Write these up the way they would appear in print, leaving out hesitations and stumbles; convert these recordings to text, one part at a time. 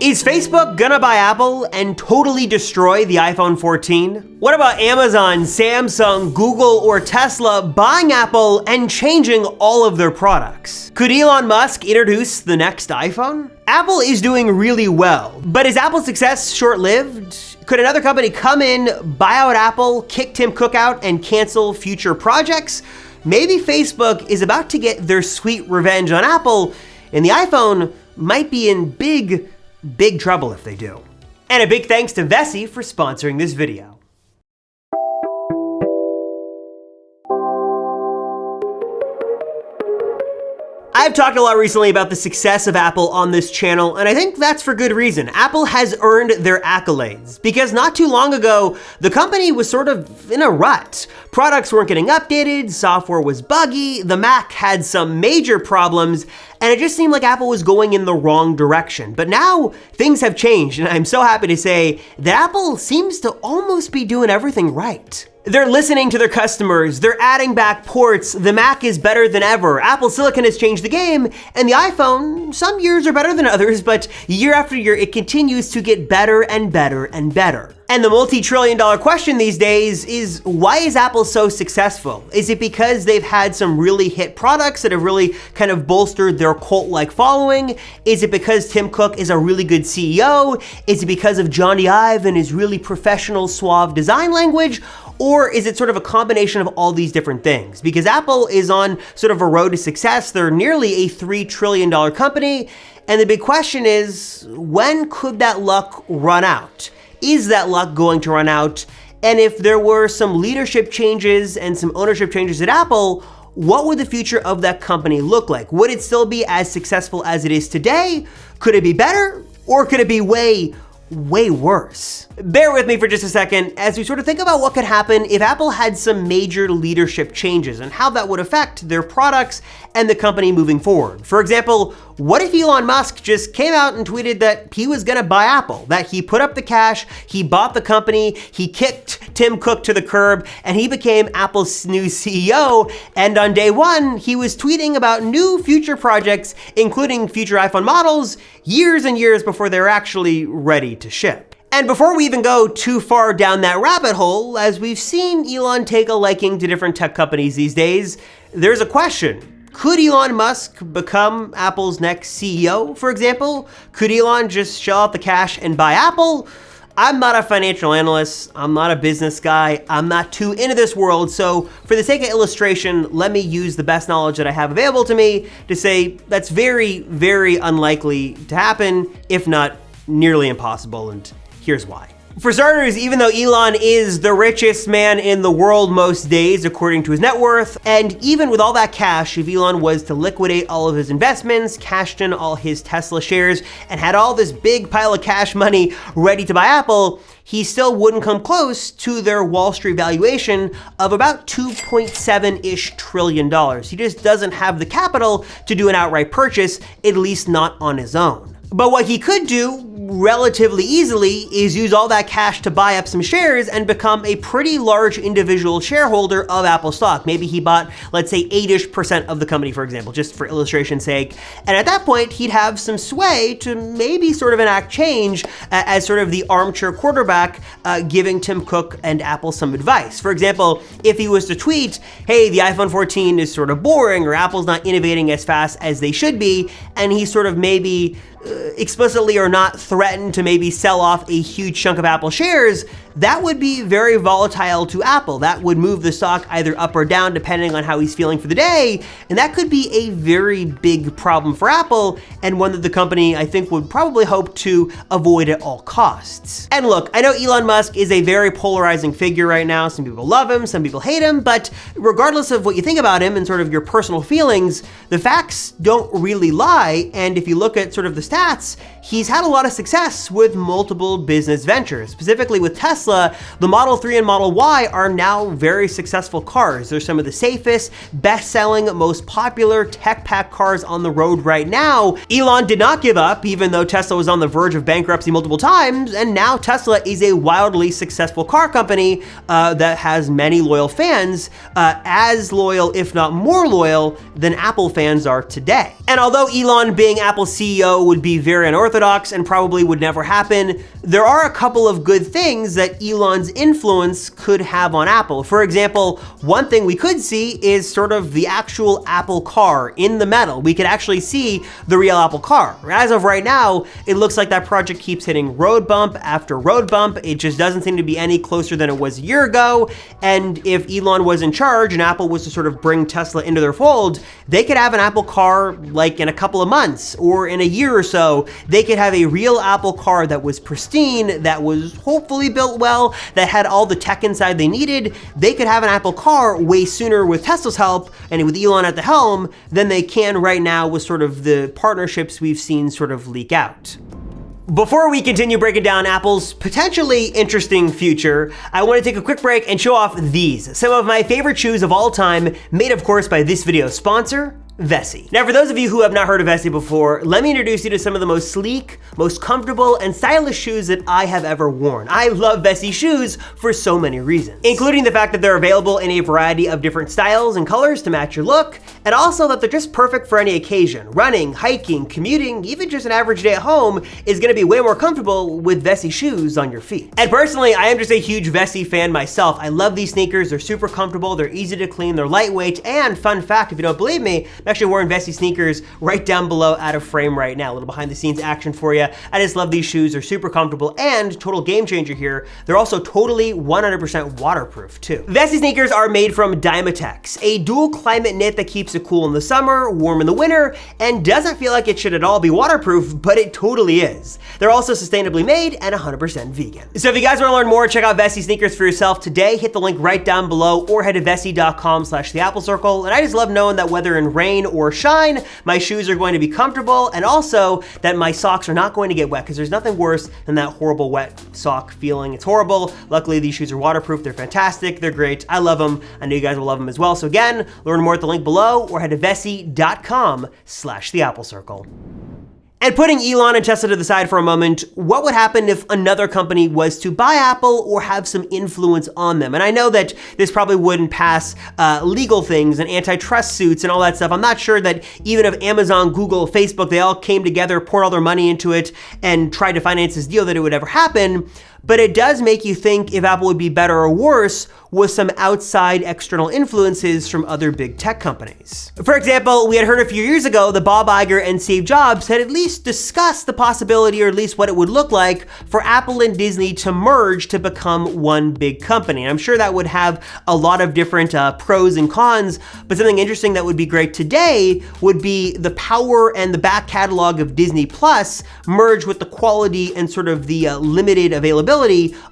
Is Facebook gonna buy Apple and totally destroy the iPhone 14? What about Amazon, Samsung, Google, or Tesla buying Apple and changing all of their products? Could Elon Musk introduce the next iPhone? Apple is doing really well, but is Apple's success short-lived? Could another company come in, buy out Apple, kick Tim Cook out, and cancel future projects? Maybe Facebook is about to get their sweet revenge on Apple, and the iPhone might be in big trouble if they do. And a big thanks to Vessi for sponsoring this video. I've talked a lot recently about the success of Apple on this channel, and I think that's for good reason. Apple has earned their accolades, because not too long ago, the company was sort of in a rut. Products weren't getting updated, software was buggy, the Mac had some major problems, and it just seemed like Apple was going in the wrong direction. But now, things have changed, and I'm so happy to say that Apple seems to almost be doing everything right. They're listening to their customers, they're adding back ports, the Mac is better than ever, Apple Silicon has changed the game, and the iPhone, some years are better than others, but year after year it continues to get better and better and better. And the multi-trillion-dollar question these days is, why is Apple so successful? Is it because they've had some really hit products that have really kind of bolstered their cult-like following? Is it because Tim Cook is a really good CEO? Is it because of Johnny Ive and his really professional, suave design language? Or is it sort of a combination of all these different things? Because Apple is on sort of a road to success. They're nearly a $3 trillion company. And the big question is, when could that luck run out? Is that luck going to run out? And if there were some leadership changes and some ownership changes at Apple, what would the future of that company look like? Would it still be as successful as it is today? Could it be better? Or could it be way worse? Bear with me for just a second as we sort of think about what could happen if Apple had some major leadership changes and how that would affect their products and the company moving forward. For example, what if Elon Musk just came out and tweeted that he was gonna buy Apple, that he put up the cash, he bought the company, he kicked Tim Cook to the curb, and he became Apple's new CEO, and on day one, he was tweeting about new future projects, including future iPhone models, years and years before they were actually ready to ship. And before we even go too far down that rabbit hole, as we've seen Elon take a liking to different tech companies these days, there's a question. Could Elon Musk become Apple's next CEO, for example? Could Elon just shell out the cash and buy Apple? I'm not a financial analyst, I'm not a business guy, I'm not too into this world, so for the sake of illustration, let me use the best knowledge that I have available to me to say that's very unlikely to happen, if not nearly impossible, and here's why. For starters, even though Elon is the richest man in the world most days, according to his net worth, and even with all that cash, if Elon was to liquidate all of his investments, cashed in all his Tesla shares, and had all this big pile of cash money ready to buy Apple, he still wouldn't come close to their Wall Street valuation of about $2.7-ish trillion. He just doesn't have the capital to do an outright purchase, at least not on his own. But what he could do relatively easily is use all that cash to buy up some shares and become a pretty large individual shareholder of Apple stock. Maybe he bought, let's say, 8-ish% of the company, for example, just for illustration's sake. And at that point, he'd have some sway to maybe sort of enact change as sort of the armchair quarterback, giving Tim Cook and Apple some advice. For example, if he was to tweet, hey, the iPhone 14 is sort of boring, or Apple's not innovating as fast as they should be, and he sort of maybe explicitly or not threatened to maybe sell off a huge chunk of Apple shares, that would be very volatile to Apple. That would move the stock either up or down depending on how he's feeling for the day, and that could be a very big problem for Apple, and one that the company, I think, would probably hope to avoid at all costs. And look, I know Elon Musk is a very polarizing figure right now. Some people love him, some people hate him, but regardless of what you think about him and sort of your personal feelings, the facts don't really lie, and if you look at sort of the stats, he's had a lot of success with multiple business ventures, specifically with Tesla. Tesla, the Model 3 and Model Y are now very successful cars. They're some of the safest, best-selling, most popular tech-packed cars on the road right now. Elon did not give up, even though Tesla was on the verge of bankruptcy multiple times, and now Tesla is a wildly successful car company that has many loyal fans, as loyal, if not more loyal, than Apple fans are today. And although Elon being Apple's CEO would be very unorthodox and probably would never happen, there are a couple of good things that Elon's influence could have on Apple. For example, one thing we could see is sort of the actual Apple car in the metal. We could actually see the real Apple car. As of right now, it looks like that project keeps hitting road bump after road bump. It just doesn't seem to be any closer than it was a year ago. And if Elon was in charge and Apple was to sort of bring Tesla into their fold, they could have an Apple car like in a couple of months or in a year or so. They could have a real Apple car that was pristine, that was hopefully built well, that had all the tech inside they needed. They could have an Apple car way sooner with Tesla's help and with Elon at the helm than they can right now with sort of the partnerships we've seen sort of leak out. Before we continue breaking down Apple's potentially interesting future, I want to take a quick break and show off these, some of my favorite shoes of all time, made of course by this video's sponsor, Vessi. Now, for those of you who have not heard of Vessi before, let me introduce you to some of the most sleek, most comfortable, and stylish shoes that I have ever worn. I love Vessi shoes for so many reasons, including the fact that they're available in a variety of different styles and colors to match your look, and also that they're just perfect for any occasion. Running, hiking, commuting, even just an average day at home is gonna be way more comfortable with Vessi shoes on your feet. And personally, I am just a huge Vessi fan myself. I love these sneakers. They're super comfortable, they're easy to clean, they're lightweight, and fun fact, if you don't believe me, I'm actually wearing Vessi sneakers right down below out of frame right now. A little behind the scenes action for you. I just love these shoes. They're super comfortable and total game changer here. They're also totally 100% waterproof too. Vessi sneakers are made from Dymatex, a dual climate knit that keeps it cool in the summer, warm in the winter, and doesn't feel like it should at all be waterproof, but it totally is. They're also sustainably made and 100% vegan. So if you guys want to learn more, check out Vessi sneakers for yourself today. Hit the link right down below or head to vessi.com/theapplecircle. And I just love knowing that whether in rain or shine, my shoes are going to be comfortable, and also that my socks are not going to get wet, because there's nothing worse than that horrible wet sock feeling. It's horrible. Luckily, these shoes are waterproof. They're fantastic. They're great. I love them. I know you guys will love them as well. So again, learn more at the link below or head to vessi.com/theapplecircle. And putting Elon and Tesla to the side for a moment, what would happen if another company was to buy Apple or have some influence on them? And I know that this probably wouldn't pass legal things and antitrust suits and all that stuff. I'm not sure that even if Amazon, Google, Facebook, they all came together, poured all their money into it, and tried to finance this deal, that it would ever happen. But it does make you think if Apple would be better or worse with some outside external influences from other big tech companies. For example, we had heard a few years ago that Bob Iger and Steve Jobs had at least discussed the possibility, or at least what it would look like, for Apple and Disney to merge to become one big company. And I'm sure that would have a lot of different pros and cons, but something interesting that would be great today would be the power and the back catalog of Disney Plus merged with the quality and sort of the limited availability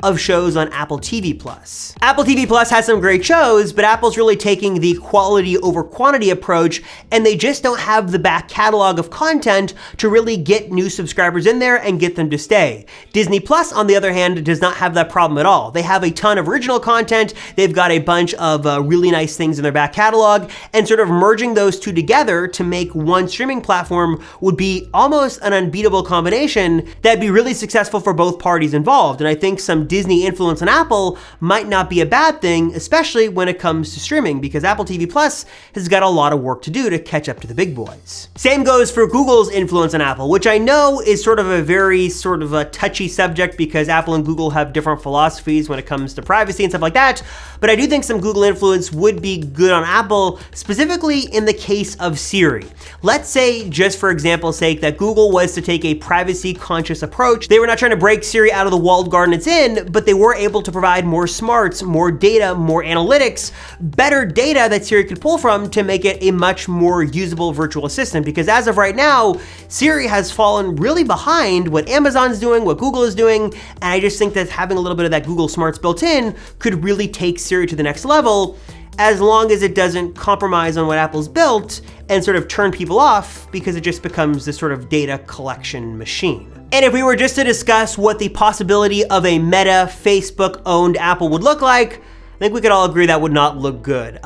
of shows on Apple TV Plus. Apple TV Plus has some great shows, but Apple's really taking the quality over quantity approach, and they just don't have the back catalog of content to really get new subscribers in there and get them to stay. Disney Plus, on the other hand, does not have that problem at all. They have a ton of original content, they've got a bunch of really nice things in their back catalog, and sort of merging those two together to make one streaming platform would be almost an unbeatable combination that'd be really successful for both parties involved. And I think some Disney influence on Apple might not be a bad thing, especially when it comes to streaming, because Apple TV Plus has got a lot of work to do to catch up to the big boys. Same goes for Google's influence on Apple, which I know is sort of a very sort of a touchy subject because Apple and Google have different philosophies when it comes to privacy and stuff like that. But I do think some Google influence would be good on Apple, specifically in the case of Siri. Let's say, just for example's sake, that Google was to take a privacy conscious approach. They were not trying to break Siri out of the walled garden it's in, but they were able to provide more smarts, more data, more analytics, better data that Siri could pull from to make it a much more usable virtual assistant. Because as of right now, Siri has fallen really behind what Amazon's doing, what Google is doing, and I just think that having a little bit of that Google smarts built in could really take Siri to the next level. as long as it doesn't compromise on what Apple's built and sort of turn people off because it just becomes this sort of data collection machine. And if we were just to discuss what the possibility of a Meta, Facebook-owned Apple would look like, I think we could all agree that would not look good.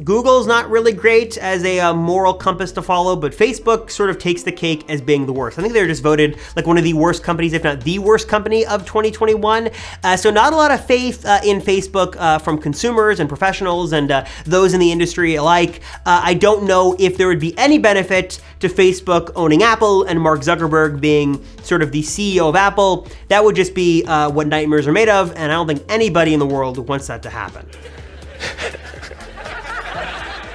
Google's not really great as a moral compass to follow, but Facebook sort of takes the cake as being the worst. I think they were just voted like one of the worst companies, if not the worst company of 2021. So not a lot of faith in Facebook from consumers and professionals and those in the industry alike. I don't know if there would be any benefit to Facebook owning Apple and Mark Zuckerberg being sort of the CEO of Apple. That would just be what nightmares are made of, and I don't think anybody in the world wants that to happen.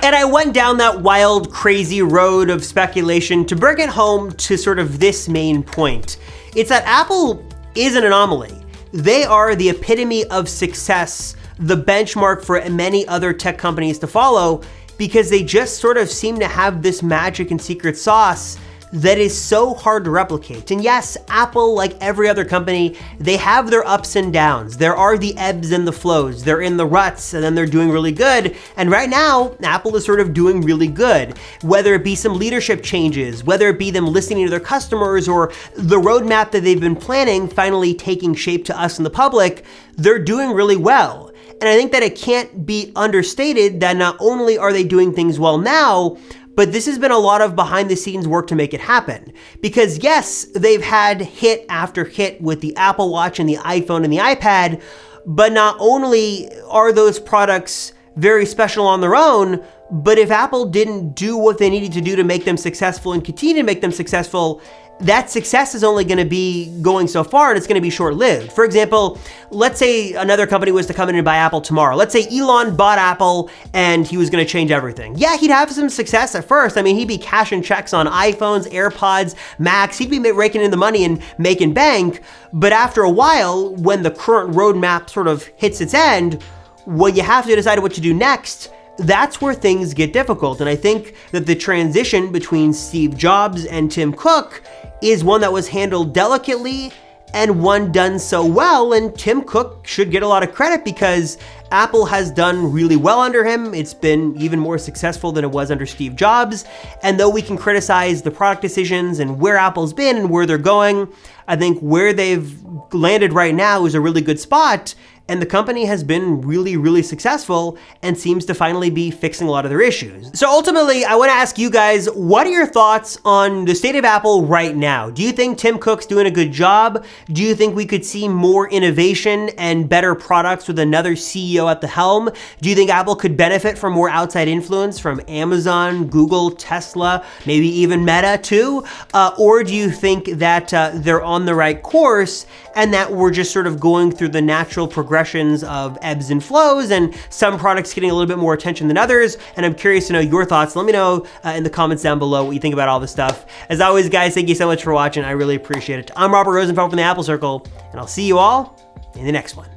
And I went down that wild, crazy road of speculation to bring it home to sort of this main point. It's that Apple is an anomaly. They are the epitome of success, the benchmark for many other tech companies to follow, because they just sort of seem to have this magic and secret sauce that is so hard to replicate. And yes, Apple, like every other company, they have their ups and downs. There are the ebbs and the flows. They're in the ruts and then they're doing really good. And right now, Apple is sort of doing really good. Whether it be some leadership changes, whether it be them listening to their customers, or the roadmap that they've been planning finally taking shape to us in the public, they're doing really well. And I think that it can't be understated that not only are they doing things well now, but this has been a lot of behind the scenes work to make it happen. Because yes, they've had hit after hit with the Apple Watch and the iPhone and the iPad, but not only are those products very special on their own, but if Apple didn't do what they needed to do to make them successful and continue to make them successful, that success is only going to be going so far, and it's going to be short-lived. For example, let's say another company was to come in and buy Apple tomorrow. Let's say Elon bought Apple and he was going to change everything. Yeah, he'd have some success at first. I mean, he'd be cashing checks on iPhones, AirPods, Macs. He'd be raking in the money and making bank. But after a while, when the current roadmap sort of hits its end, when you have to decide what to do next, that's where things get difficult. And I think that the transition between Steve Jobs and Tim Cook is one that was handled delicately and one done so well. And Tim Cook should get a lot of credit because Apple has done really well under him. It's been even more successful than it was under Steve Jobs. And though we can criticize the product decisions and where Apple's been and where they're going, I think where they've landed right now is a really good spot. And the company has been really, really successful and seems to finally be fixing a lot of their issues. So ultimately, I want to ask you guys, what are your thoughts on the state of Apple right now? Do you think Tim Cook's doing a good job? Do you think we could see more innovation and better products with another CEO at the helm? Do you think Apple could benefit from more outside influence from Amazon, Google, Tesla, maybe even Meta too? Or do you think that they're on the right course and that we're just sort of going through the natural progressions of ebbs and flows and some products getting a little bit more attention than others? And I'm curious to know your thoughts. Let me know in the comments down below what you think about all this stuff. As always, guys, thank you so much for watching. I really appreciate it. I'm Robert Rosenfeld from the Apple Circle, and I'll see you all in the next one.